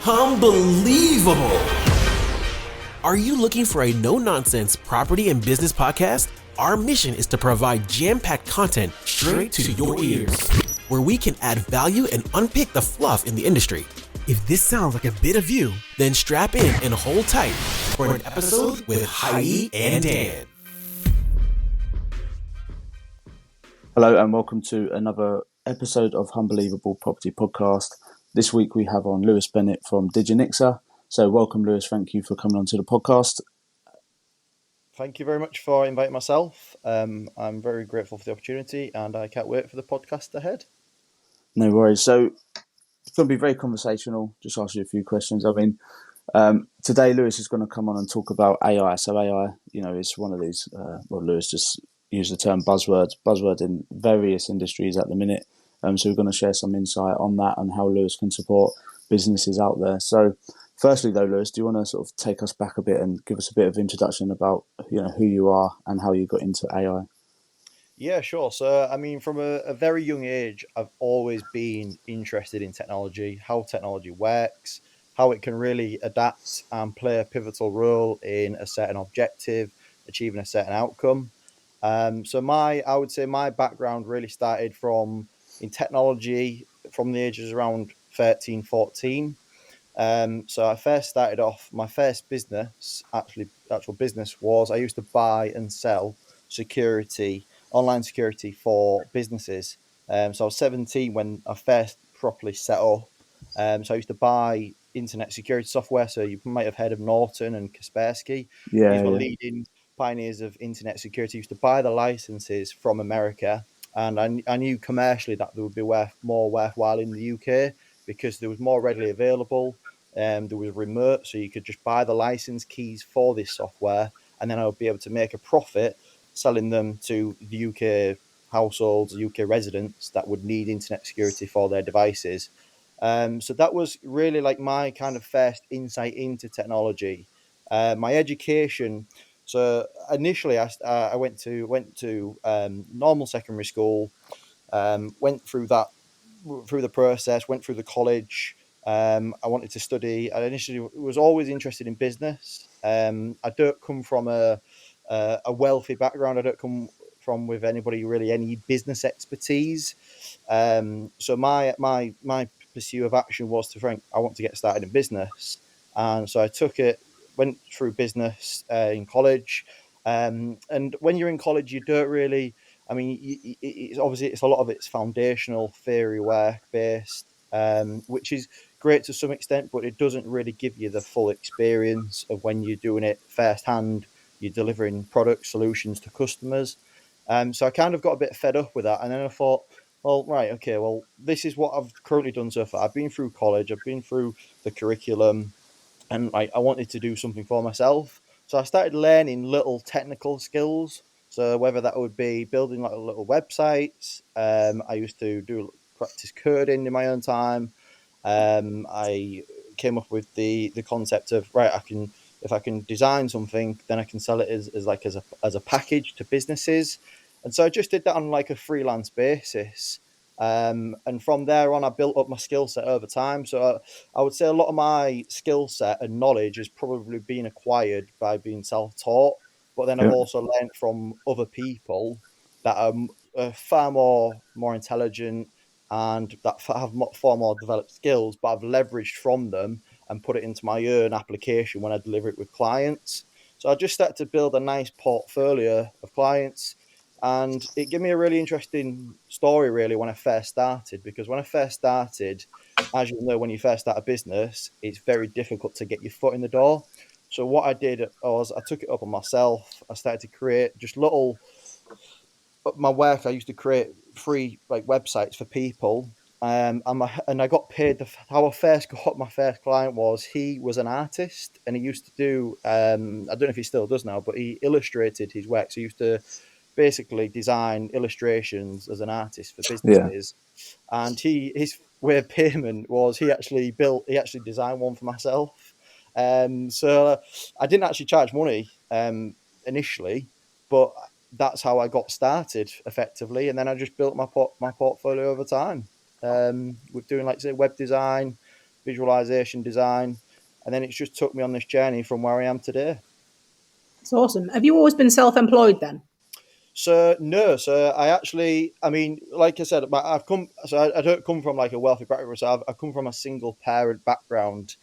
Unbelievable! Are you looking for a no-nonsense property and business podcast? Our mission is to provide jam-packed content straight to your ears, where we can add value and unpick the fluff in the industry. If this sounds like a bit of you, then strap in and hold tight for an episode with Heidi and Dan. Hello and welcome to another episode of Unbelievable Property Podcast. This week we have on Lewis Bennett from Digenixa. So welcome, Lewis. Thank you for coming onto the podcast. Thank you very much for inviting myself. I'm very grateful for the opportunity and I can't wait for the podcast ahead. No worries. So it's going to be very conversational. Just ask you a few questions. Today Lewis is going to come on and talk about AI. So AI, is one of these, Lewis just used the term buzzword in various industries at the minute. So we're going to share some insight on that and how Lewis can support businesses out there. So firstly though, Lewis, do you want to sort of take us back a bit and give us a bit of introduction about, who you are and how you got into AI? Yeah, sure. So, from a very young age, I've always been interested in technology, how technology works, how it can really adapt and play a pivotal role in a certain objective, achieving a certain outcome. I would say my background really started in technology from the ages around 13, 14. So I first started off, my first actual business was I used to buy and sell online security for businesses. So I was 17 when I first properly set up. So I used to buy internet security software. So you might have heard of Norton and Kaspersky. These were leading pioneers of internet security. Used to buy the licenses from America. And I knew commercially that they would be more worthwhile in the UK because there was more readily available. There was remote, so you could just buy the license keys for this software, and then I would be able to make a profit selling them to the UK households, UK residents that would need internet security for their devices. So that was really like my kind of first insight into technology. My education. So initially, I went to normal secondary school, went through the process, went through the college. I wanted to study. I initially was always interested in business. I don't come from a wealthy background. I don't come from with any business expertise. So my pursuit of action was I want to get started in business, and so I went through business in college. And when you're in college, you don't really. It's a lot of it's foundational theory work based, which is great to some extent, but it doesn't really give you the full experience of when you're doing it firsthand. You're delivering product solutions to customers. So I kind of got a bit fed up with that. And then I thought, this is what I've currently done so far. I've been through college, I've been through the curriculum, and I wanted to do something for myself. So I started learning little technical skills. So whether that would be building like little websites, I used to do practice coding in my own time. I came up with the concept of if I can design something, then I can sell it as a package to businesses. And so I just did that on like a freelance basis. And from there on, I built up my skill set over time. So I would say a lot of my skill set and knowledge has probably been acquired by being self-taught. But then I've also learned from other people that are far more intelligent and that have far more developed skills, but I've leveraged from them and put it into my own application when I deliver it with clients. So I just started to build a nice portfolio of clients. And it gave me a really interesting story, really, when I first started, because when I first started, as you know, when you first start a business, it's very difficult to get your foot in the door. So what I did was I took it up on myself. I started to create just my work. I used to create free websites for people. And I got paid. How I first got my first client he was an artist, and he used to do, I don't know if he still does now, but he illustrated his work. So he used to basically design illustrations as an artist for businesses. And his way of payment was he actually designed one for myself. So I didn't actually charge money initially, but that's how I got started effectively. And then I just built my portfolio over time with doing web design, visualization design, and then it's just took me on this journey from where I am today. It's awesome. Have you always been self-employed then? So no, so I mean, like I said, I've come. So I don't come from like a wealthy background. So I've come from a single parent background.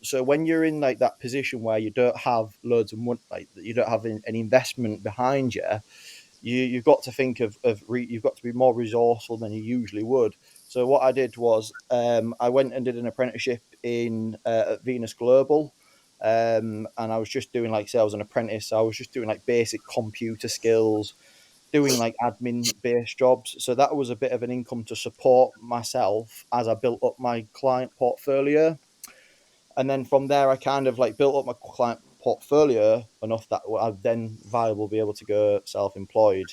So when you're in like that position where you don't have loads of money, like you don't have an investment behind you, you've got to think you've got to be more resourceful than you usually would. So what I did was I went and did an apprenticeship in at Venus Global. And I was just doing like sales and apprentice. So I was just doing like basic computer skills, doing like admin based jobs. So that was a bit of an income to support myself as I built up my client portfolio. And then from there, I kind of like built up my client portfolio enough that I'd then viable be able to go self employed.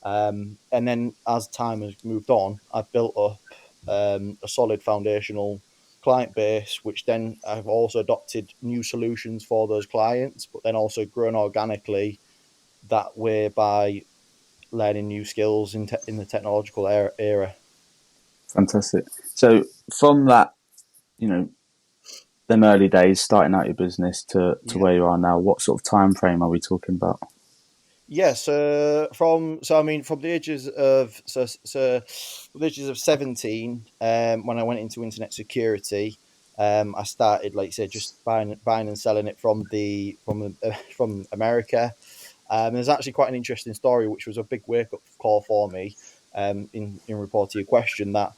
And then as time has moved on, I've built up a solid foundational client base, which then I've also adopted new solutions for those clients, but then also grown organically that way by learning new skills in the technological era. Fantastic. So from that, you know, them early days starting out your business to Yeah. where you are now, what sort of time frame are we talking about? Yes, I mean from the ages of the ages of 17, when I went into internet security, I started like you said just buying and selling it from America. There's actually quite an interesting story, which was a big wake up call for me. In report to your question, that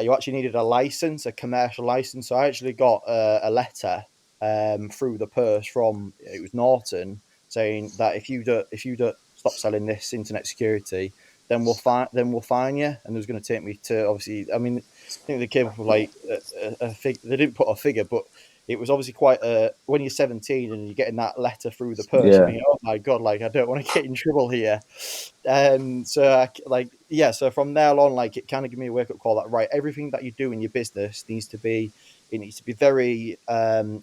you actually needed a license, a commercial license. So I actually got a letter through the post from it was Norton saying that if you don't stop selling this internet security, then we'll fine you. And it was going to take me to obviously. I mean, I think they came up with like a figure. They didn't put a figure, but it was obviously quite a when you're 17 and you're getting that letter through the post. You Yeah, think, oh my god, like I don't want to get in trouble here. So from there on, like it kind of gave me a wake up call that right, everything that you do in your business needs to be very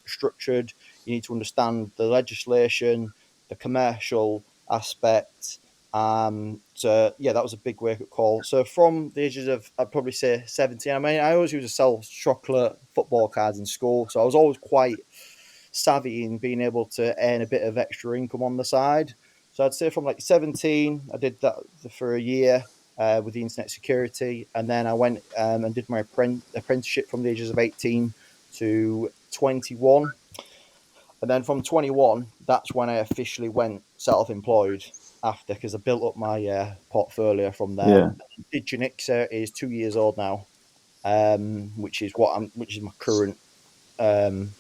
structured. You need to understand the legislation, the commercial aspect. So yeah, that was a big wake up call. So from the ages of I'd probably say 17. I mean, I always used to sell chocolate football cards in school, so I was always quite savvy in being able to earn a bit of extra income on the side. So I'd say from like 17, I did that for a year with the internet security. And then I went and did my apprenticeship from the ages of 18 to 21. And then from 21, that's when I officially went self employed after, because I built up my portfolio from there. yeah. Digenixa is 2 years old now, which is my current,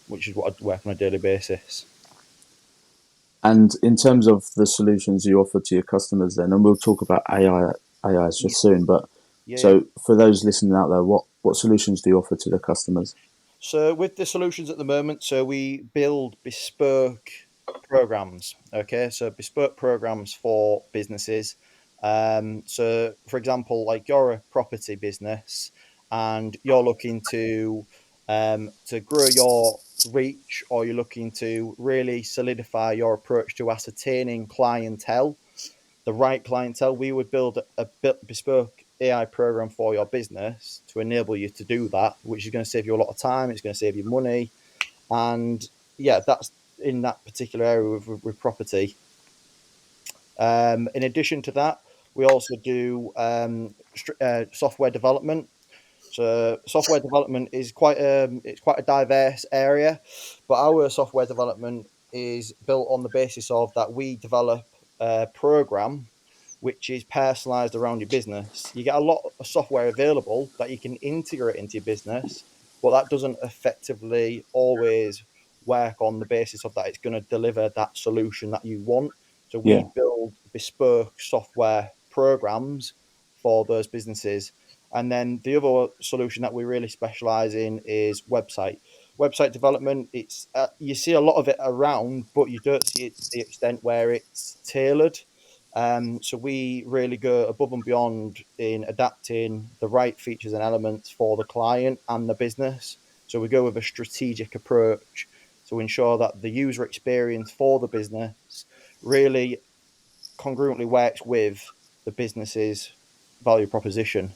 which is what I work on a daily basis. And in terms of the solutions you offer to your customers, then, and we'll talk about AI Yeah, just soon. But yeah, yeah. so for those listening out there, what solutions do you offer to the customers? So with the solutions at the moment, so we build bespoke programs. Okay, so bespoke programs for businesses. So for example, like you're a property business and you're looking to grow your reach, or you're looking to really solidify your approach to ascertaining clientele, the right clientele, we would build a bespoke AI program for your business to enable you to do that, which is going to save you a lot of time. It's going to save you money. And yeah, that's in that particular area with property. In addition to that, we also do software development. So software development is quite a diverse area, but our software development is built on the basis of that we develop a program which is personalized around your business. You get a lot of software available that you can integrate into your business, but that doesn't effectively always work on the basis of that it's going to deliver that solution that you want. So we Yeah, build bespoke software programs for those businesses. And then the other solution that we really specialize in is website development. It's you see a lot of it around, but you don't see it to the extent where it's tailored. So we really go above and beyond in adapting the right features and elements for the client and the business. So we go with a strategic approach to ensure that the user experience for the business really congruently works with the business's value proposition.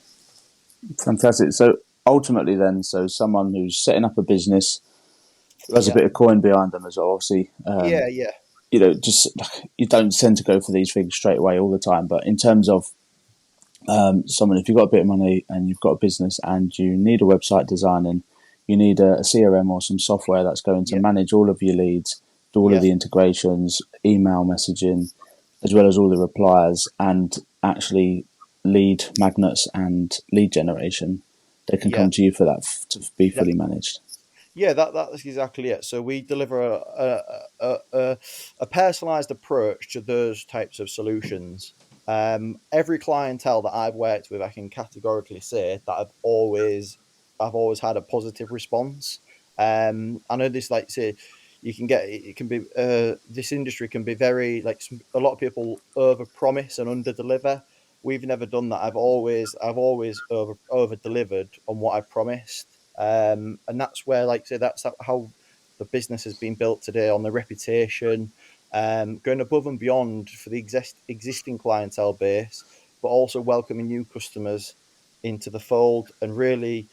fantastic. So ultimately, then, so someone who's setting up a business who has a Yeah, bit of coin behind them as well. Obviously, yeah, just you don't tend to go for these things straight away all the time. But in terms of someone, if you've got a bit of money and you've got a business and you need a website design and you need a CRM or some software that's going to yeah, manage all of your leads, do all of yeah, the integrations, email messaging, as well as all the replies and actually lead magnets and lead generation, they can yeah. come to you for that to be Yeah. fully managed. Yeah, that's exactly it. So we deliver a personalized approach to those types of solutions. Every clientele that I've worked with, I can categorically say that I've always had a positive response. I know this, like say, you can get it can be this industry can be very like a lot of people over promise and under deliver. We've never done that. I've always over delivered on what I promised. And that's where, like say, that's how the business has been built today, on the reputation, going above and beyond for the existing clientele base, but also welcoming new customers into the fold and really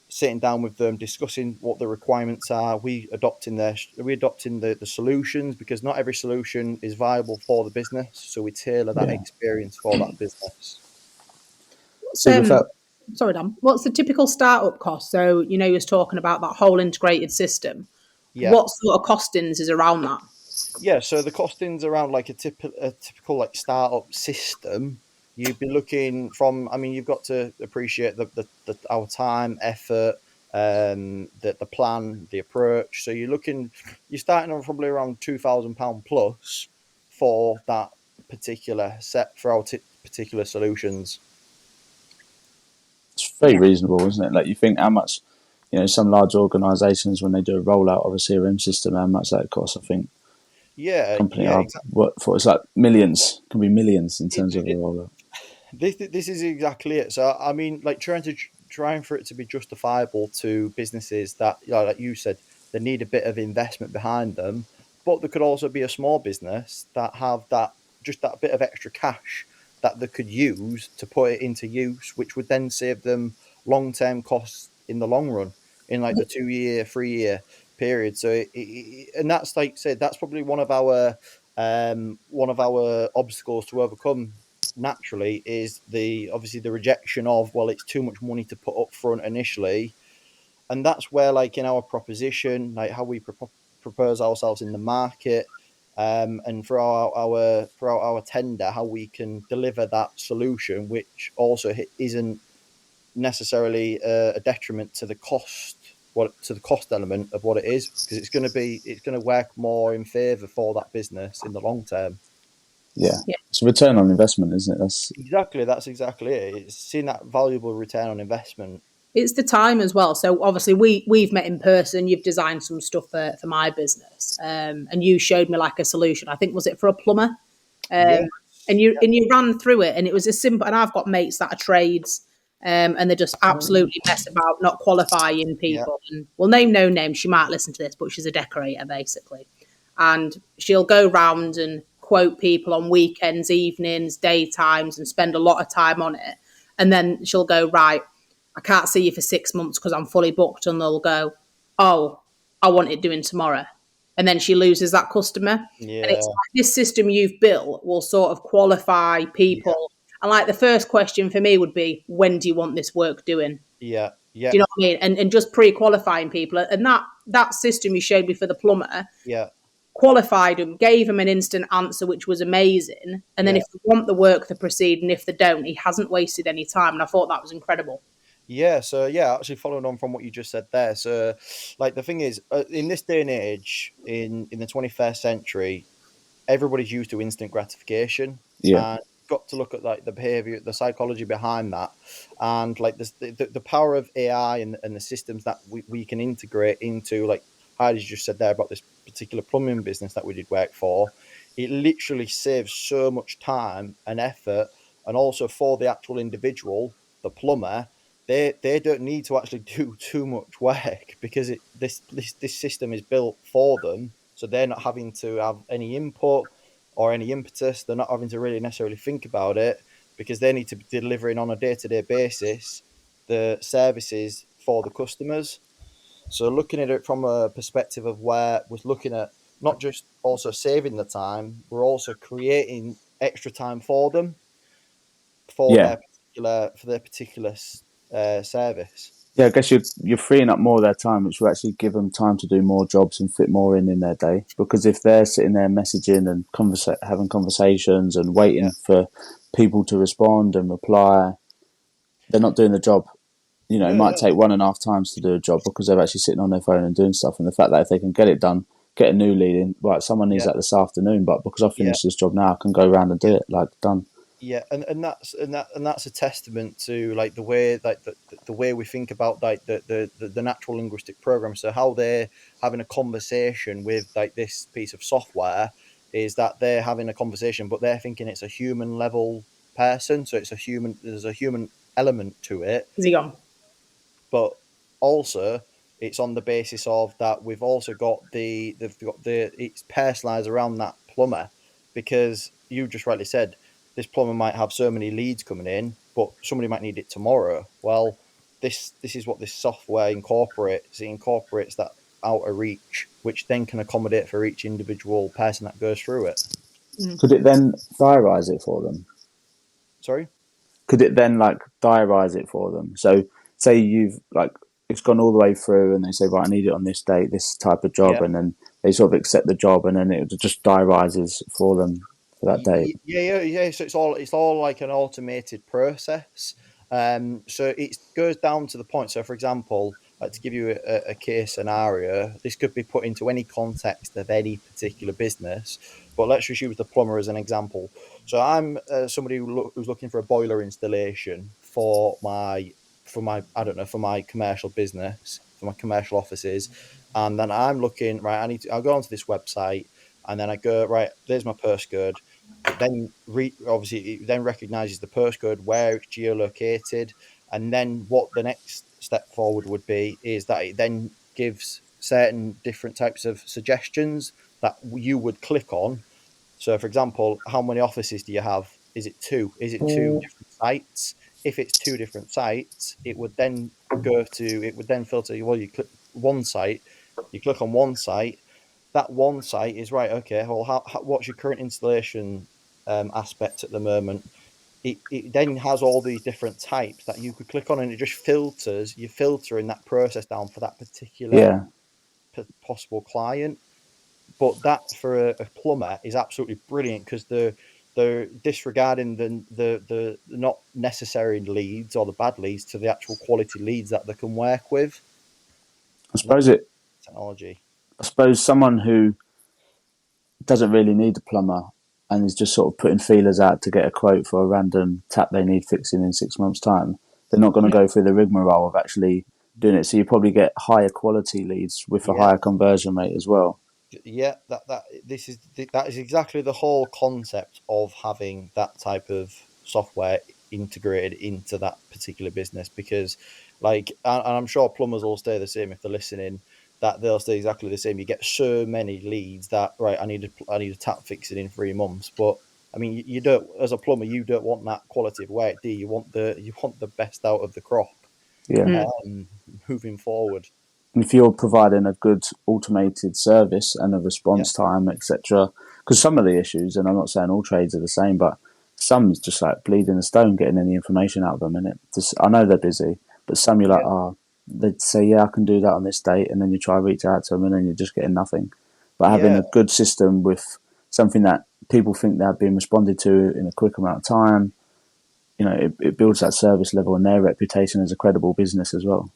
sitting down with them, discussing what the requirements are. We adopting the solutions, because not every solution is viable for the business. So we tailor that Yeah. experience for that business. What's, So without, sorry, Dan. What's the typical startup cost? So, you was talking about that whole integrated system. Yeah. What sort of costings is around that? Yeah, so the costings around like a typical like startup system, you'd be looking from. I mean, you've got to appreciate our time, effort, the plan, the approach. So you're starting on probably around £2,000 plus for that particular set for our particular solutions. it's very reasonable, isn't it? Like you think how much, some large organisations when they do a rollout of a CRM system, how much that costs. I think Yeah, company yeah, I work for, it's like millions, can be millions in terms of a exactly. rollout. This is exactly it. So I mean, like trying for it to be justifiable to businesses that, like you said, they need a bit of investment behind them, but there could also be a small business that have that bit of extra cash that they could use to put it into use, which would then save them long term costs in the long run, in like the 2 year, 3 year period. So and that's, like I said, that's probably one of our obstacles to overcome naturally, is the obviously the rejection of, well, it's too much money to put up front initially. And that's where, like, in our proposition, like how we propose ourselves in the market, and for our tender, how we can deliver that solution, which also isn't necessarily a detriment to the cost element of what it is, because it's going to work more in favor for that business in the long term. Yeah, it's a return on investment, isn't it? Exactly, that's exactly it. It's seeing that valuable return on investment. It's the time as well. So obviously we've met in person. You've designed some stuff for my business, and you showed me like a solution. I think, was it for a plumber? Yeah, And you ran through it, and it was as simple. And I've got mates that are trades, and they just absolutely mess about not qualifying yeah, people. And we'll name no names. She might listen to this, but she's a decorator basically, and she'll go round and quote people on weekends, evenings, daytimes, and spend a lot of time on it. And then she'll go, right, I can't see you for 6 months because I'm fully booked. And they'll go, oh, I want it doing tomorrow. And then she loses that customer. And yeah, it's like, this system you've built will sort of qualify yeah, people. And like the first question for me would be, when do you want this work doing? yeah, Do yeah, you know what I mean? And just pre-qualifying people. And that system you showed me for the plumber yeah, qualified them, gave him an instant answer, which was amazing. And then yeah, if they want the work, they proceed. And if they don't, he hasn't wasted any time. And I thought that was incredible. yeah. So yeah, actually following on from what you just said there. So, like, the thing is, in this day and age, in the 21st century, everybody's used to instant gratification, Yeah, and you've got to look at like the behavior, the psychology behind that, and like the power of AI and the systems that we can integrate into, like Heidi just said there about this particular plumbing business that we did work for. It literally saves so much time and effort, and also for the actual individual, the plumber, they don't need to actually do too much work, because this system is built for them, so they're not having to have any input or any impetus. They're not having to really necessarily think about it, because they need to be delivering on a day-to-day basis the services for the customers. So looking at it from a perspective of where we're looking at not just also saving the time, we're also creating extra time for them Yeah. for their particular service. Yeah, I guess you're freeing up more of their time, which will actually give them time to do more jobs and fit more in their day. Because if they're sitting there messaging and having conversations and Yeah, waiting for people to respond and reply, they're not doing the job. You know, it yeah, might yeah, take 1.5 times to do a job because they're actually sitting on their phone and doing stuff. And the fact that if they can get it done, get a new lead in, right, someone needs yeah, that this afternoon, but because I've yeah. finished this job now, I can go around and do Yeah. it, like, done. Yeah, and that's a testament to like the way like the way we think about like the natural linguistic program. So how they're having a conversation with like this piece of software is that they're having a conversation, but they're thinking it's a human level person. So it's a human. There's a human element to it, Is he gone? but also it's on the basis of that we've also got the it's personalized around that plumber, because you just rightly said this plumber might have so many leads coming in, but somebody might need it tomorrow. Well, this is what this software incorporates. It incorporates that outer reach, which then can accommodate for each individual person that goes through it. Could it then diarise it for them? Sorry. Could it then like diarise it for them? So say you've like it's gone all the way through and they say, right, I need it on this date, this type of job, Yeah. and then they sort of accept the job and then it just diarises for them for that date. Yeah. So it's all like an automated process. So it goes down to the point. So, for example, like to give you a case scenario, this could be put into any context of any particular business. But let's just use the plumber as an example. So I'm somebody who's looking for a boiler installation for my I don't know, for my commercial business, for my commercial offices, and then I'm looking right. I'll go onto this website, and then I go right. There's my postcode. It then obviously it then recognizes the postcode where it's geolocated, and then what the next step forward would be is that it then gives certain different types of suggestions that you would click on. So, for example, how many offices do you have? Is it two? Is it two different sites? If it's two different sites, it would then filter. Well, you click one site, you click on one site. That one site is right. Okay, well, what's your current installation aspect at the moment? It then has all these different types that you could click on, and it just filters. You're filtering that process down for that particular Yeah. possible client. But that for a plumber is absolutely brilliant because they're disregarding the not necessary leads or the bad leads to the actual quality leads that they can work with. I And that's suppose it technology. I suppose someone who doesn't really need a plumber and is just sort of putting feelers out to get a quote for a random tap they need fixing in 6 months' time, they're not going to Yeah, go through the rigmarole of actually doing it. So you probably get higher quality leads with a yeah, higher conversion rate as well. yeah. That is exactly the whole concept of having that type of software integrated into that particular business. Because, like, and I'm sure plumbers will stay the same if they're listening. That they'll stay exactly the same. You get so many leads that right. I need a tap fixing in 3 months, but I mean, you don't, as a plumber, you don't want that quality of work, do you? You want the best out of the crop, Yeah. um, moving forward. And if you're providing a good automated service and a Yeah, response time, etc., because some of the issues, and I'm not saying all trades are the same, but some is just like bleeding a stone getting any information out of them. And I know they're busy, but some you're like, yeah, oh, they'd say, yeah, I can do that on this date, and then you try to reach out to them, and then you're just getting nothing. But having yeah. a good system with something that people think they're being responded to in a quick amount of time, it builds that service level and their reputation as a credible business as well.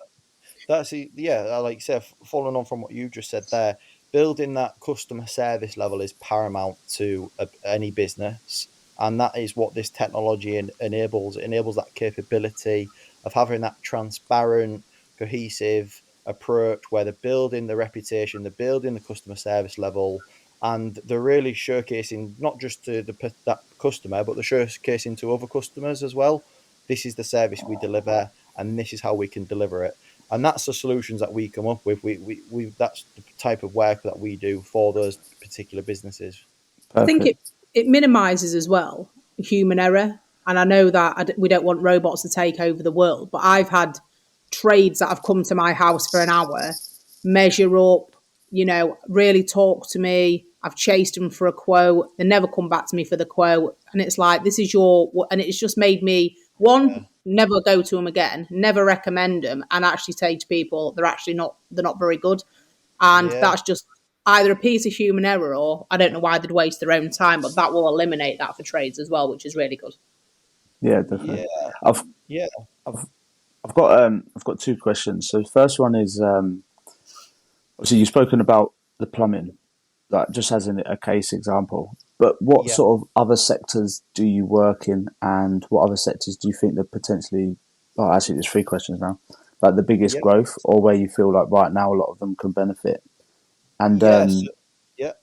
Like you said, following on from what you just said there, building that customer service level is paramount to any business, and that is what this technology enables. It enables that capability of having that transparent, cohesive approach where they're building the reputation, they're building the customer service level, and they're really showcasing not just to that customer, but they're showcasing to other customers as well. This is the service we deliver, and this is how we can deliver it, and that's the solutions that we come up with. We that's the type of work that we do for those particular businesses. I think Perfect. it minimises as well human error. And I know that we don't want robots to take over the world, but I've had trades that have come to my house for an hour measure up, really talk to me. I've chased them for a quote. They never come back to me for the quote. And it's like, this is and it's just made me, one, never go to them again, never recommend them, and actually say to people, they're not very good. And that's just either a piece of human error, or I don't know why they'd waste their own time, but that will eliminate that for trades as well, which is really good. Yeah, definitely. Yeah. I've Yeah. I've got two questions. So the first one is obviously you've spoken about the plumbing, like just as a case example. But what Yeah. sort of other sectors do you work in, and what other sectors do you think that potentially? Oh, actually, there's three questions now. Like the biggest Yeah. growth, or where you feel like right now a lot of them can benefit. And Yes. Yeah.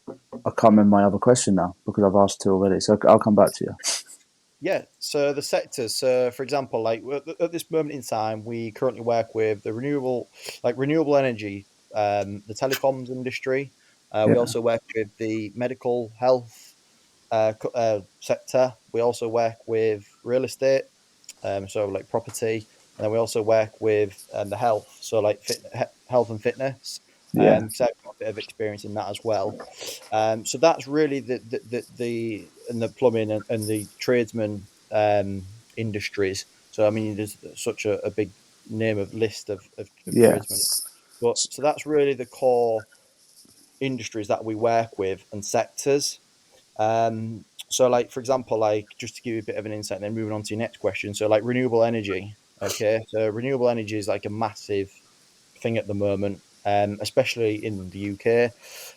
I can't remember my other question now because I've asked two already. So I'll come back to you. Yeah, so the sectors. So, for example, like at this moment in time, we currently work with the renewable energy, the telecoms industry. We Yeah, also work with the medical health sector. We also work with real estate, so like property, and then we also work with the health, so like health and fitness. yeah, Because I've got a bit of experience in that as well. So that's really the and the plumbing and the tradesman industries. So I mean, there's such a big name of list of yeah, tradesmen, but so that's really the core industries that we work with and sectors. So like for example, like just to give you a bit of an insight, then moving on to your next question. So like renewable energy. Okay, so renewable energy is like a massive thing at the moment, especially in the UK.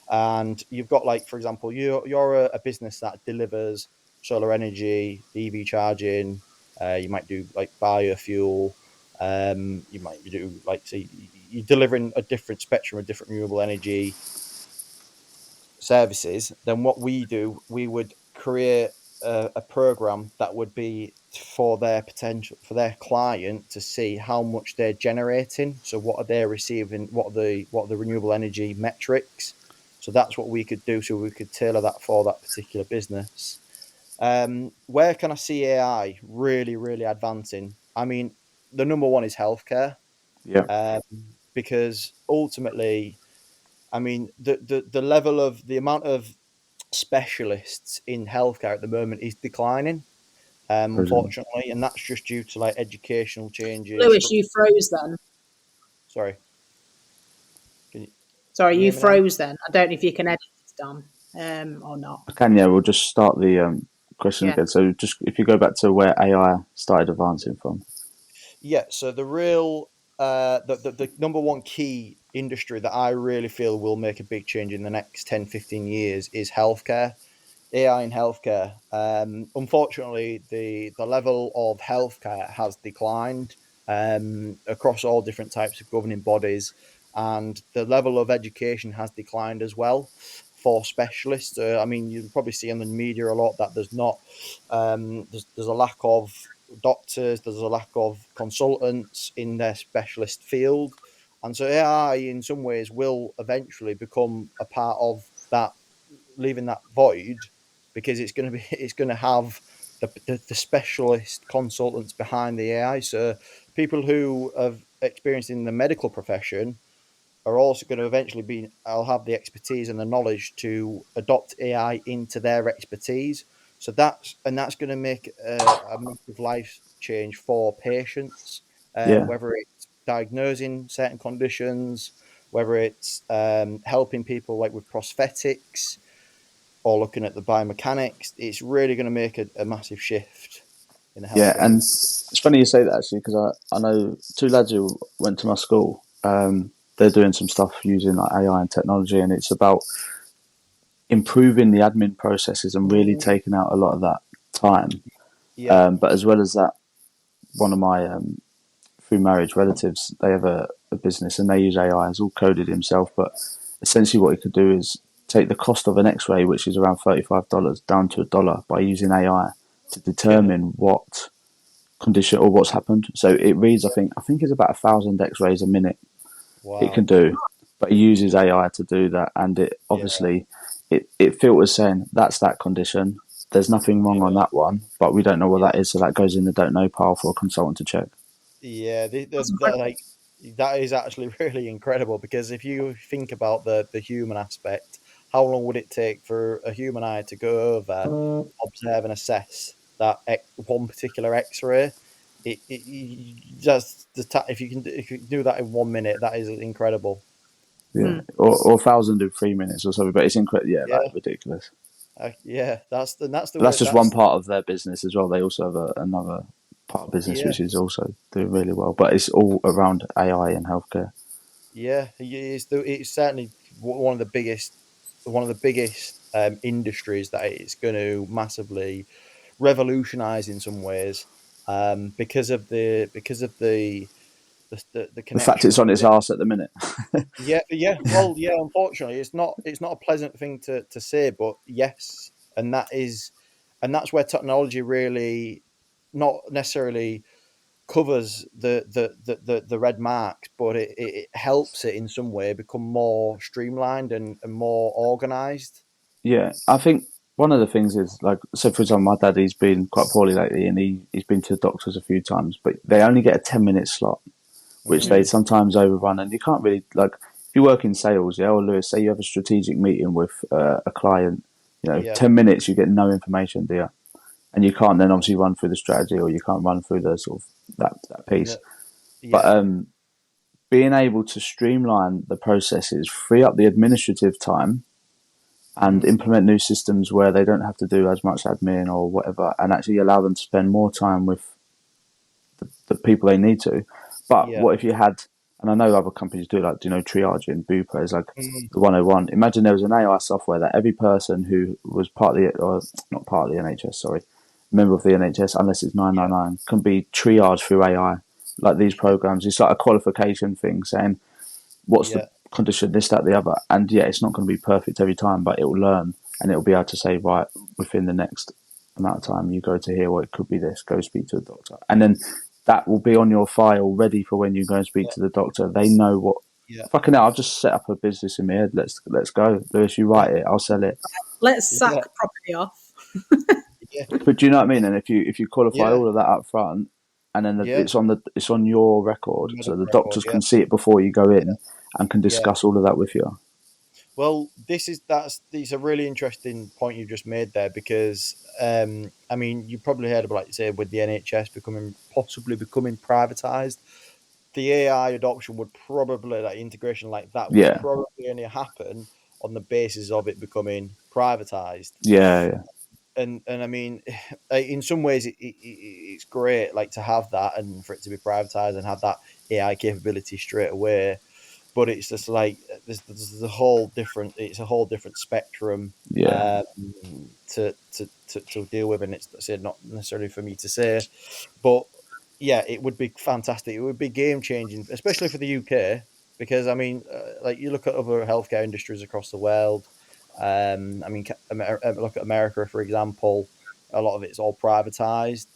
And you've got like, for example, you're a business that delivers solar energy, EV charging. You might do like biofuel. You might do like say you're delivering a different spectrum of different renewable energy services. Then what we do, we would create a program that would be for their potential for their client to see how much they're generating. So what are they receiving? What are the renewable energy metrics? So that's what we could do. So we could tailor that for that particular business. Where can I see AI really, really advancing? I mean, the number one is healthcare, yeah. um, because ultimately, I mean, the level of the amount of specialists in healthcare at the moment is declining, Brilliant. unfortunately, and that's just due to like educational changes. Lewis, you froze then. Sorry, can Sorry, you you hear me now? froze then. I don't know if you can edit this down or not. Okay, yeah, we'll just start the question Yeah. again. So just if you go back to where AI started advancing from. Yeah. So the real the number one key industry that I really feel will make a big change in the next 10, 15 years is healthcare. AI in healthcare. Unfortunately, the level of healthcare has declined across all different types of governing bodies, and the level of education has declined as well for specialists. I mean, you probably see on the media a lot that there's not there's a lack of doctors, there's a lack of consultants in their specialist field, and so AI in some ways will eventually become a part of that, leaving that void, because it's going to have the specialist consultants behind the AI. So people who have experience in the medical profession are also going to eventually be, I'll have the expertise and the knowledge to adopt AI into their expertise. So that's going to make a massive life change for patients, Yeah, whether it's diagnosing certain conditions, whether it's helping people like with prosthetics, or looking at the biomechanics. It's really going to make a massive shift in the yeah, healthcare and industry. it's funny you say that actually because I know two lads who went to my school. They're doing some stuff using like AI and technology, and it's about improving the admin processes and really taking out a lot of that time. Yeah, But as well as that, one of my through marriage relatives, they have a business and they use AI. It's all coded himself, but essentially what he could do is take the cost of an X-ray, which is around $35, down to $1 by using AI to yeah, determine what condition or what's happened. So it reads, I think it's about 1,000 X-rays a minute it can wow, do, but it uses AI to do that, and it yeah, obviously it filters saying that's that condition. There's nothing wrong on yeah, that one, but we don't know what yeah. that is, so that goes in the don't know pile for a consultant to check. Yeah, That's incredible. like that is actually really incredible, because if you think about the human aspect, how long would it take for a human eye to go over, observe, and assess that one particular X-ray? Just if you can do that in 1 minute, that is incredible. Yeah, or 1,000 in 3 minutes or something. But it's incredible. Yeah, like Yeah, ridiculous. yeah, that's the But that's way. just one part of their business as well. They also have another part of business Yeah, which is also doing really well. But it's all around AI and healthcare. yeah. It's certainly one of the biggest industries that it's going to massively revolutionize in some ways, because of the The fact connection it's on its between. arse at the minute. Yeah, yeah. Well, yeah. Unfortunately, it's not a pleasant thing to say, but yes, and that's where technology really not necessarily covers the red marks, but it helps it in some way become more streamlined and more organized. Yeah, I think one of the things is like, so for example, my dad, he's been quite poorly lately, and he's been to the doctors a few times, but they only get a 10-minute slot, which they Mm, sometimes overrun, and you can't really like if you work in sales, yeah, or Lewis, say you have a strategic meeting with a client, yeah, 10 minutes, you get no information, do you? And you can't then obviously run through the strategy, or you can't run through the sort of that piece. no, But yeah, being able to streamline the processes, free up the administrative time, and mm, implement new systems where they don't have to do as much admin or whatever, and actually allow them to spend more time with the people they need to. But yeah, what if you had, and I know other companies do, like, triage and Bupa is like mm, the 101. Imagine there was an AI software that every person who was part of the, or not part of the NHS, sorry, member of the NHS, unless it's yeah, 999, can be triaged through AI. Like these programs, it's like a qualification thing saying, what's the yeah, condition, this, that, the other. And yeah, it's not going to be perfect every time, but it will learn and it will be able to say, right, within the next amount of time, you go to here, well, it could be this, go speak to the doctor. And then that will be on your file ready for when you go and speak yeah, to the doctor. They know what, yeah, fucking hell, I'll just set up a business in my head. Let's go. Lewis, you write it, I'll sell it. Let's sack yeah, property off. yeah, But do you know what I mean? And if you qualify yeah, all of that up front, and then yeah. it's on your record, so Medical the record, doctors yeah, can see it before you go in and can yeah. discuss all of that with you. Well, it's a really interesting point you just made there, because I mean, you probably heard about, like you say, with the NHS possibly becoming privatized, the AI adoption would probably, like integration like that, would Yeah, probably only happen on the basis of it becoming privatized. yeah, And I mean, in some ways, it's great, like to have that and for it to be privatized and have that AI capability straight away. But it's just like there's a whole different, it's a whole different spectrum yeah, to deal with, and it's said not necessarily for me to say, but yeah, it would be fantastic. It would be game changing, especially for the UK, because I mean, like you look at other healthcare industries across the world. I mean, look at America, for example. A lot of it's all privatized.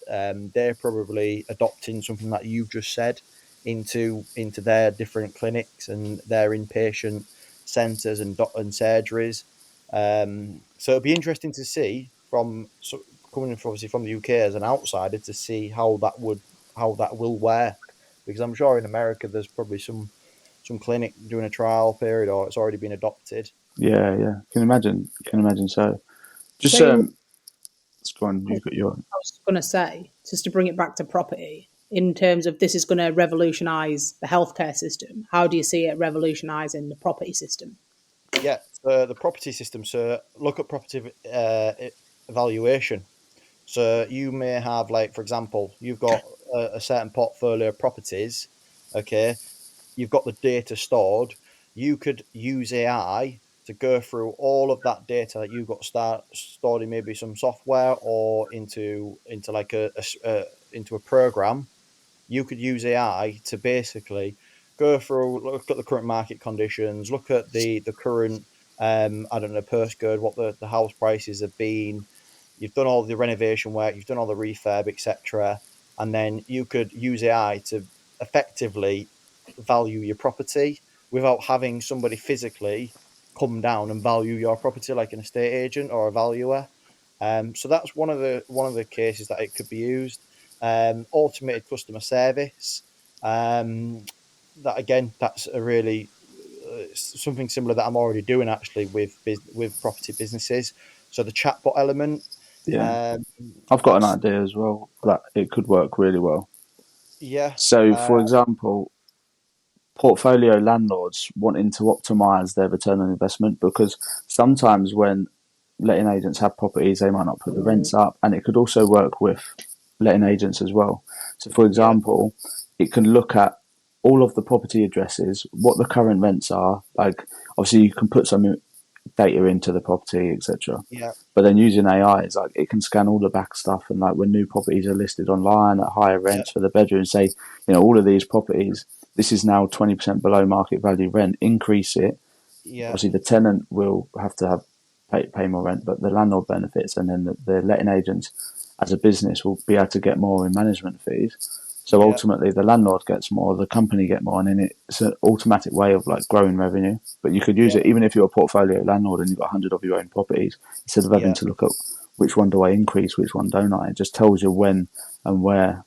They're probably adopting something that you've just said into their different clinics and their inpatient centres and surgeries. So it'd be interesting to see coming from, obviously from the UK as an outsider, to see how that will work, because I'm sure in America there's probably some clinic doing a trial period, or it's already been adopted. yeah. Can imagine. Yeah, Can imagine. So, just So let's go on. You've got your I was going to say, just to bring it back to property, in terms of this is going to revolutionise the healthcare system. How do you see it revolutionising the property system? yeah. The property system. So look at property evaluation. So you may have, like, for example, you've got a certain portfolio of properties. Okay, you've got the data stored. You could use AI to go through all of that data that you've got stored in maybe some software, or into like into a program. You could use AI to basically go through, look at the current market conditions, look at the current, I don't know, postcode, what the house prices have been. You've done all the renovation work, you've done all the refurb, etc., and then you could use AI to effectively value your property without having somebody physically come down and value your property like an estate agent or a valuer. So that's one of the cases that it could be used. Automated customer service. That again, that's a really something similar that I'm already doing actually with property businesses. So the chatbot element, Yeah, um, I've got an that's idea as well that it could work really well. yeah, So, uh, for example, portfolio landlords wanting to optimize their return on investment, because sometimes when letting agents have properties, they might not put the rents up, and it could also work with letting agents as well. So, for yeah, example, it can look at all of the property addresses, what the current rents are. Like, obviously, you can put some data into the property, etc. yeah, But then using AI, it's like it can scan all the back stuff, and like when new properties are listed online at higher yeah, rents for the bedroom, say, all of these properties, this is now 20% below market value rent. Increase it. yeah, Obviously, the tenant will have to pay more rent, but the landlord benefits, and then the letting agents, as a business, will be able to get more in management fees. So yeah, ultimately, the landlord gets more, the company get more, and then it's an automatic way of like growing revenue. But you could use yeah, it even if you're a portfolio landlord and you've got 100 of your own properties. Instead of having yeah. to look at which one do I increase, which one don't I, it just tells you when and where.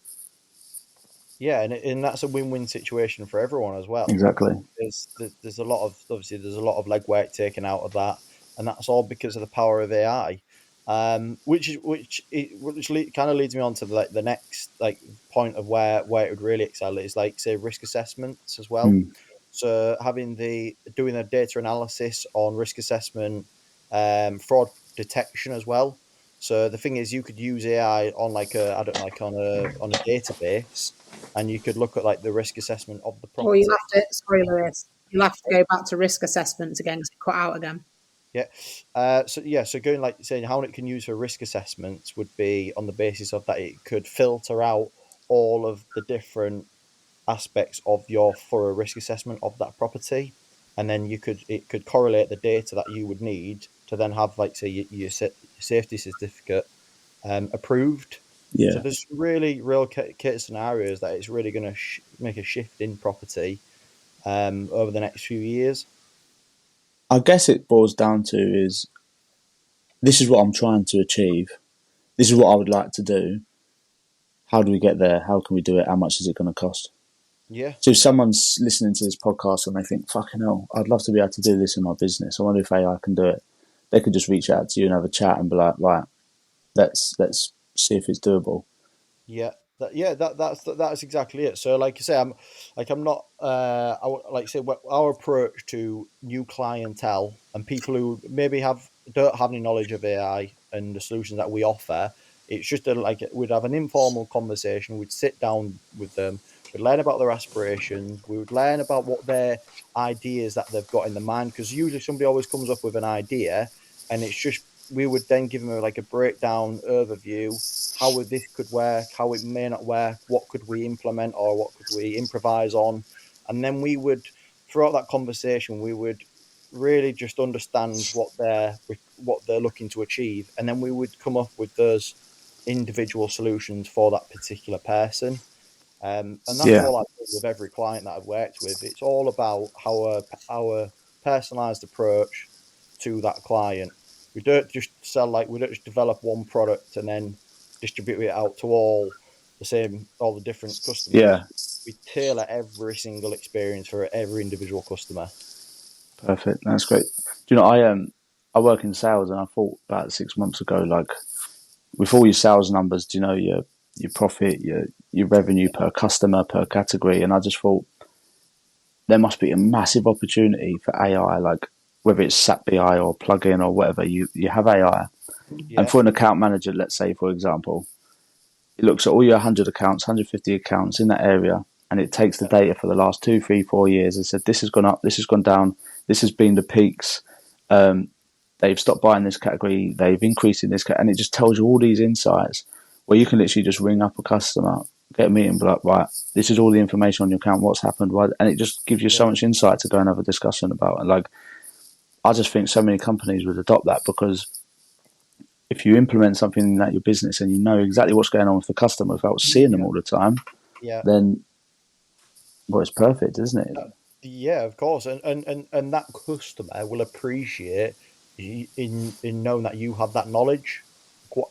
Yeah, and that's a win-win situation for everyone as well. Exactly. There's a lot of obviously there's a lot of legwork taken out of that, and that's all because of the power of AI. Kind of leads me on to the next like point of where it would really excel is like say risk assessments as well. Mm. So doing a data analysis on risk assessment, fraud detection as well. So the thing is, you could use AI on like a I don't know, like on a database, and you could look at like the risk assessment of the Or you'll property. have to, sorry, Lewis, you'll have to go back to risk assessments again because it cut out again. Yeah. So going like saying how it can use for risk assessments would be on the basis of that it could filter out all of the different aspects of your thorough risk assessment of that property, and then it could correlate the data that you would need to then have like say your safety certificate approved. So Yeah. there's really real case scenarios that it's really going to make a shift in property over the next few years. I guess it boils down to is this is what I'm trying to achieve. This is what I would like to do. How do we get there? How can we do it? How much is it going to cost? Yeah, So if someone's listening to this podcast and they think, fucking hell, I'd love to be able to do this in my business. I wonder if AI can do it. They could just reach out to you and have a chat and be like, right, let's see if it's doable. yeah, that's exactly it. So, like I say, I'm not. Like I say, our approach to new clientele and people who maybe don't have any knowledge of AI and the solutions that we offer. It's just like we'd have an informal conversation. We'd sit down with them. We'd learn about their aspirations. We would learn about what their ideas that they've got in the mind. Because usually somebody always comes up with an idea, and it's just we would then give them like a breakdown overview how this could work, how it may not work, what could we implement or what could we improvise on, and then we would throughout that conversation we would really just understand what they're looking to achieve, and then we would come up with those individual solutions for that particular person. And that's Yeah. all I've done with every client that I've worked with. It's all about our personalized approach to that client. We don't just develop one product and then distribute it out to all the different customers. Yeah. We tailor every single experience for every individual customer. Perfect. That's great. Do you know, I work in sales and I thought about 6 months ago, like with all your sales numbers, do you know your profit, your revenue per customer, per category? And I just thought there must be a massive opportunity for AI, like whether it's SAP BI or plugin or whatever, you have AI. And Yeah, for an account manager, let's say, for example, it looks at all your 100 accounts, 150 accounts in that area, and it takes the yeah, data for the last 2, 3, 4 years and said, this has gone up, this has gone down, this has been the peaks. Um, they've stopped buying this category, they've increased in this category, and it just tells you all these insights where you can literally just ring up a customer, get a meeting, be like, right, this is all the information on your account, what's happened, why, and it just gives you so yeah, much insight to go and have a discussion about. And like, I just think so many companies would adopt that because if you implement something in that your business and you know exactly what's going on with the customer without seeing them yeah, all the time, yeah. then well, it's perfect, isn't it? Yeah, of course, and that customer will appreciate in knowing that you have that knowledge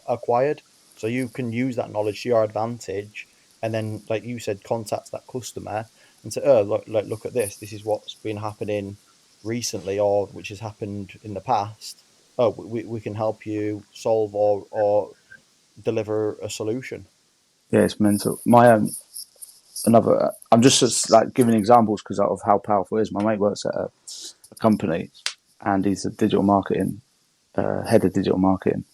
acquired, so you can use that knowledge to your advantage and then, like you said, contact that customer and say, oh, look at this. This is what's been happening recently, or which has happened in the past. Oh, we can help you solve or deliver a solution. Yeah, it's mental. I'm just like giving examples because of how powerful it is. My mate works at a company, and he's a digital marketing head of digital marketing,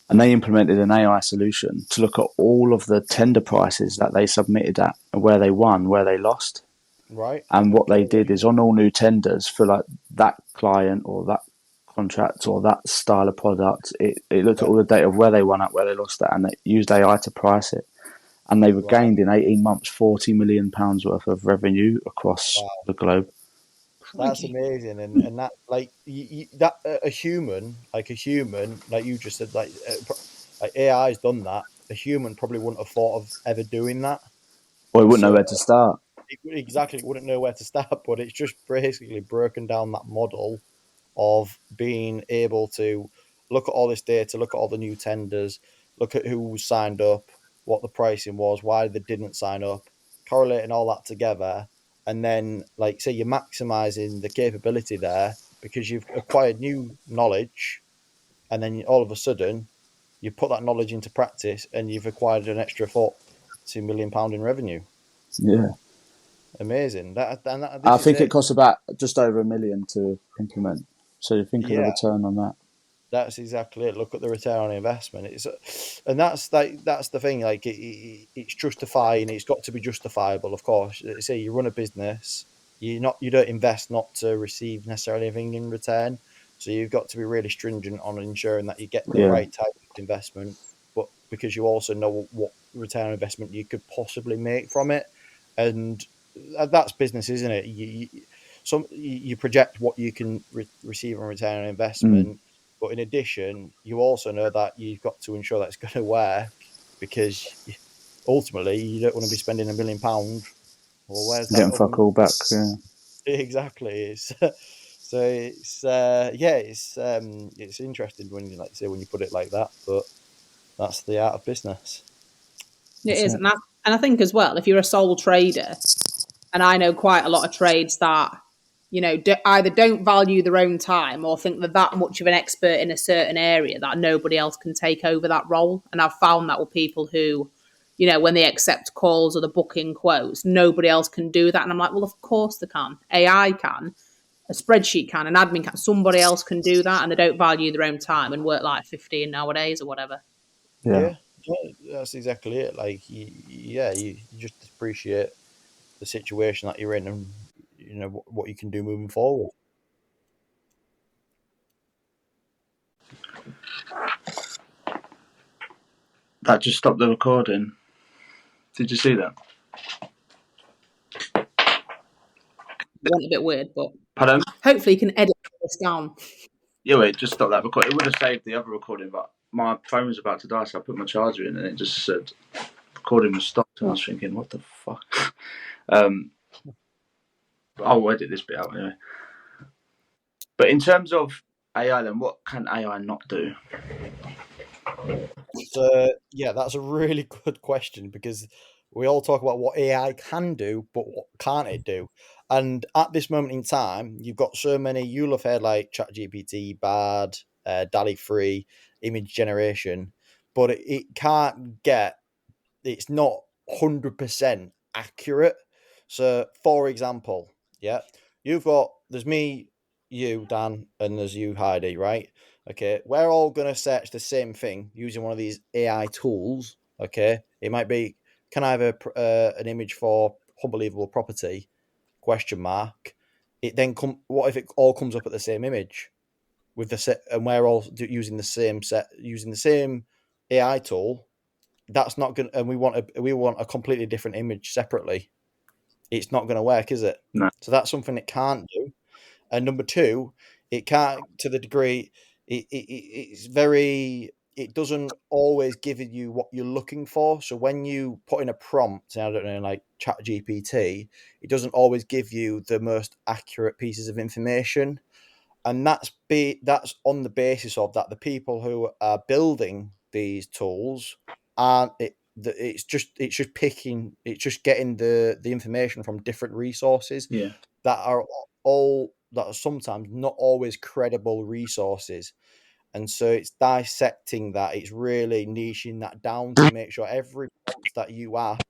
and they implemented an AI solution to look at all of the tender prices that they submitted at, where they won, where they lost. Right. And what Okay. they did is on all new tenders for like that client or that contract or that style of product, it looked at Yeah. all the data of where they won at, where they lost at, and it used AI to price it. And they've Right. gained in 18 months £40 million worth of revenue across Wow. the globe. That's Crikey. amazing, and that, like, that a human, like you just said, like AI's done that. A human probably wouldn't have thought of ever doing that. Well, we wouldn't know So where to start. exactly, wouldn't know where to start. But it's just basically broken down that model of being able to look at all this data, look at all the new tenders, look at who signed up, what the pricing was, why they didn't sign up, correlating all that together. And then, like, say, you're maximizing the capability there because you've acquired new knowledge. And then all of a sudden, you put that knowledge into practice and you've acquired an extra £2 million in revenue. Yeah. Amazing. I This is think it it. costs about just over $1 million to implement. So you think of the Yeah. return on that. That's exactly it. Look at the return on investment. And that's the thing. Like, it's justifying. It's got to be justifiable, of course. Say you run a business, you don't invest not to receive necessarily anything in return. So you've got to be really stringent on ensuring that you get the Yeah. right type of investment, but because you also know what return on investment you could possibly make from it, and that's business, isn't it? You project what you can receive in return on Mm. investment, but in addition, you also know that you've got to ensure that it's going to work, because ultimately you don't want to be spending £1 million. Well, where's that Getting other fuck all back. Yeah. exactly? So yeah, it's interesting when you, like, say, when you put it like that, but that's the art of business. It That's is. it. And I think as well, if you're a sole trader, and I know quite a lot of trades that, either don't value their own time or think they're that much of an expert in a certain area that nobody else can take over that role. And I've found that with people who, when they accept calls or the booking quotes, nobody else can do that. And I'm like, well, of course they can. AI can, a spreadsheet can, an admin can. Somebody else can do that, and they don't value their own time and work like 15 nowadays or whatever. Yeah. Yeah, that's exactly it. Like, you just appreciate the situation that you're in, and what you can do moving forward. That just stopped the recording. Did you see that? Went a bit weird, but Pardon? hopefully you can edit this down. Yeah, wait, just stop that recording. It would have saved the other recording, but my phone was about to die, so I put my charger in and it just said recording was stopped. And I was thinking, what the fuck? Um, I'll edit this bit out anyway. But in terms of AI, then what can AI not do? So yeah, that's a really good question, because we all talk about what AI can do, but what can't it do? And at this moment in time, you've got so many. You'll have heard like ChatGPT, Bard, DALL-E 3, image generation, but it can't get. It's not 100% accurate. So, for example, yeah, there's me, you, Dan, and there's you, Heidi, right? Okay, we're all going to search the same thing using one of these AI tools. Okay, it might be, can I have an image for unbelievable property? Question mark. It then what if it all comes up at the same image with the set, and we're all using the same set, using the same AI tool? That's not going, and we want a completely different image separately. It's not going to work, is it? No. So that's something it can't do. And number two, it can't, to the degree it's very, it doesn't always give you what you're looking for. So when you put in a prompt, I don't know, like Chat GPT, it doesn't always give you the most accurate pieces of information. And that's on the basis of that the people who are building these tools aren't it's just getting the information from different resources that are sometimes not always credible resources. And so it's dissecting that. It's really niching that down to make sure every prompt that you ask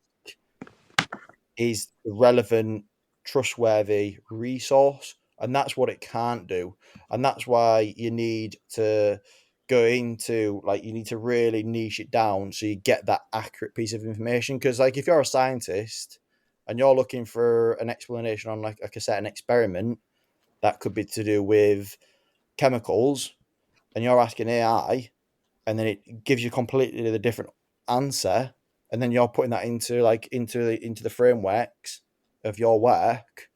is relevant, trustworthy resource. And that's what it can't do. And that's why you need to go into, like, you need to really niche it down so you get that accurate piece of information. Because, like, if you're a scientist and you're looking for an explanation on like a certain experiment that could be to do with chemicals, and you're asking AI, and then it gives you completely the different answer, and then you're putting that into the frameworks of your work,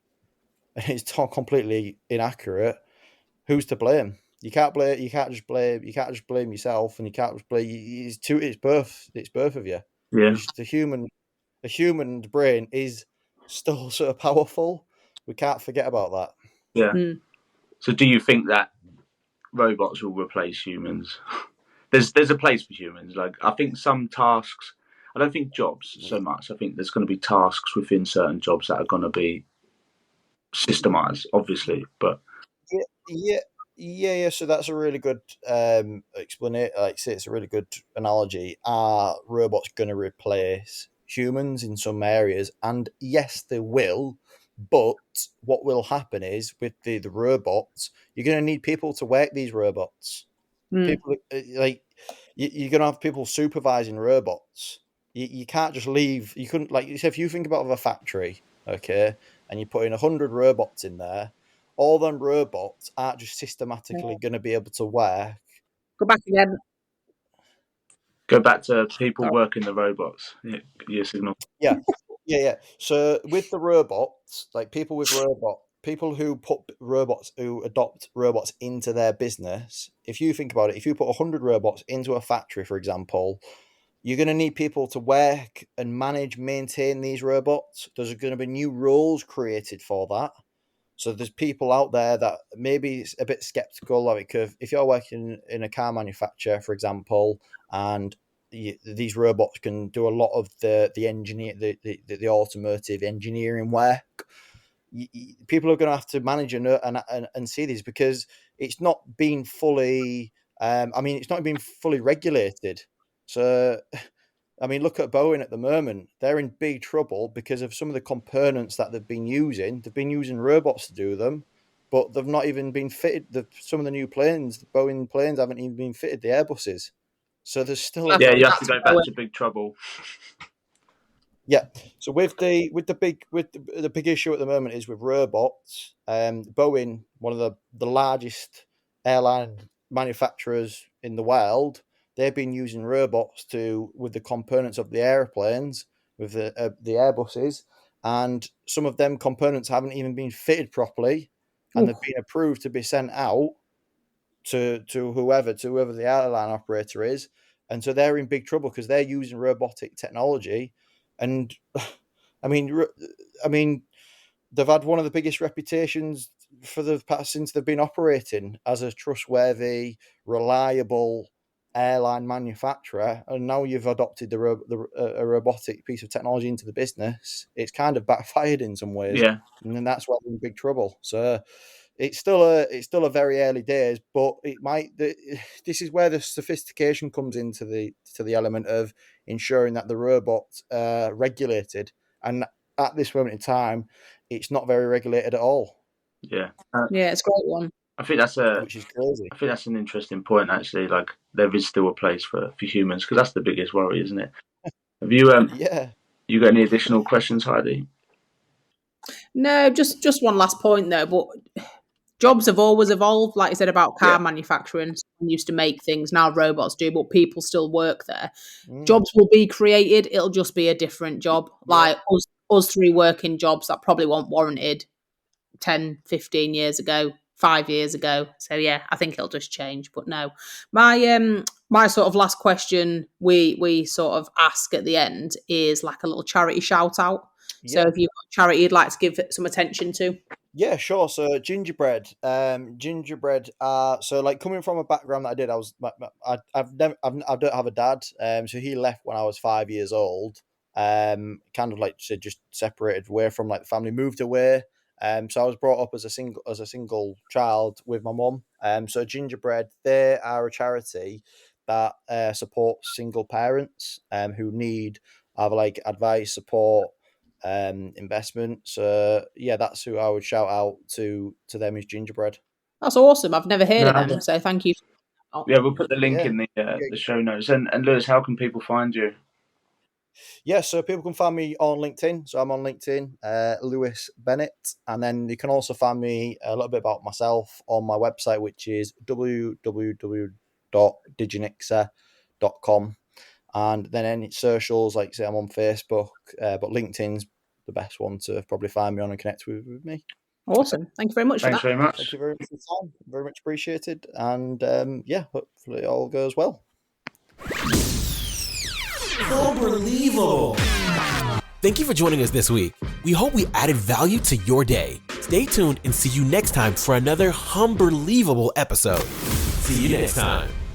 and it's completely inaccurate. Who's to blame? You can't just blame yourself, and you can't just blame. It's both of you. Yeah. Because the human brain is still so powerful. We can't forget about that. Yeah. Mm. So, do you think that robots will replace humans? There's a place for humans. Like, I think some tasks. I don't think jobs so much. I think there's going to be tasks within certain jobs that are going to be systemized, obviously. But Yeah. So that's a really good explanation. Like, say, it's a really good analogy. Are robots going to replace humans in some areas? And yes, they will. But what will happen is with the robots, you're going to need people to work these robots. People like you're going to have people supervising robots. You can't just leave. You couldn't, like you said, if you think about a factory, okay, and you put in 100 robots in there, all them robots aren't just systematically going to be able to work. Go back again. go back to people Sorry. working the robots. Your signal. Yeah. So with the robots, like people who adopt robots into their business, if you think about it, if you put 100 robots into a factory, for example, you're going to need people to work and maintain these robots. There's going to be new roles created for that. So there's people out there that maybe is a bit skeptical, like if you're working in a car manufacturer, for example, and these robots can do a lot of the automotive engineering work. People are going to have to manage and see these, because it's not been fully. It's not been fully regulated. So, I mean, look at Boeing at the moment. They're in big trouble because of some of the components that they've been using. They've been using robots to do them, but they've not even been fitted. Some of the new planes, the Boeing planes, haven't even been fitted the Airbuses. So there's still Yeah, you have to go back to big trouble. Yeah. So with the big issue at the moment is with robots. Boeing, one of the largest airline manufacturers in the world, they've been using robots with the components of the airplanes, with the Airbuses, and some of them components haven't even been fitted properly, and they've been approved to be sent out to whoever the airline operator is, and so they're in big trouble because they're using robotic technology. And I mean, they've had one of the biggest reputations for the past since they've been operating as a trustworthy, reliable airline manufacturer, and now you've adopted a robotic piece of technology into the business. It's kind of backfired in some ways, Yeah, and then that's why they're in big trouble. So it's still a very early days, but this is where the sophistication comes into the element of ensuring that the robots are regulated, and at this moment in time, it's not very regulated at all. yeah. Yeah, it's a great one. I think Which is crazy. I think that's an interesting point, actually. Like, there is still a place for humans, because that's the biggest worry, isn't it? Have you Yeah. you got any additional questions, Heidi? No, just one last point though. But jobs have always evolved. Like I said about car manufacturing, someone used to make things. Now robots do, but people still work there. Jobs will be created. It'll just be a different job. Like us three working jobs that probably weren't warranted 10, 15 years ago, 5 years ago. So yeah, I think it'll just change. But no, my sort of last question we sort of ask at the end is like a little charity shout out. So if you've got a charity you'd like to give some attention to. Yeah, sure. So gingerbread, so like coming from a background that I did, I've never, I don't have a dad. So he left when I was 5 years old. Kind of like just separated away from like the family, moved away. So I was brought up as a single child with my mum. So gingerbread, they are a charity that supports single parents who need either like advice, support, investment. So yeah, that's who I would shout out to them is gingerbread. That's awesome. I've never heard No, of them, so thank you. yeah, we'll put the link Yeah. in Yeah. the show notes. And Lewis, how can people find you? Yeah, so people can find me on LinkedIn. So I'm on LinkedIn, Lewis Bennett. And then you can also find me a little bit about myself on my website, which is www.digenixa.com. And then any socials, like say I'm on Facebook, but LinkedIn's the best one to probably find me on and connect with me. Awesome. Thank you very much Thanks for that. very much. Thank you very much for your time. Very much appreciated. And yeah, hopefully it all goes well. Unbelievable. Thank you for joining us this week. We hope we added value to your day. Stay tuned and see you next time for another unbelievable episode. See you next time.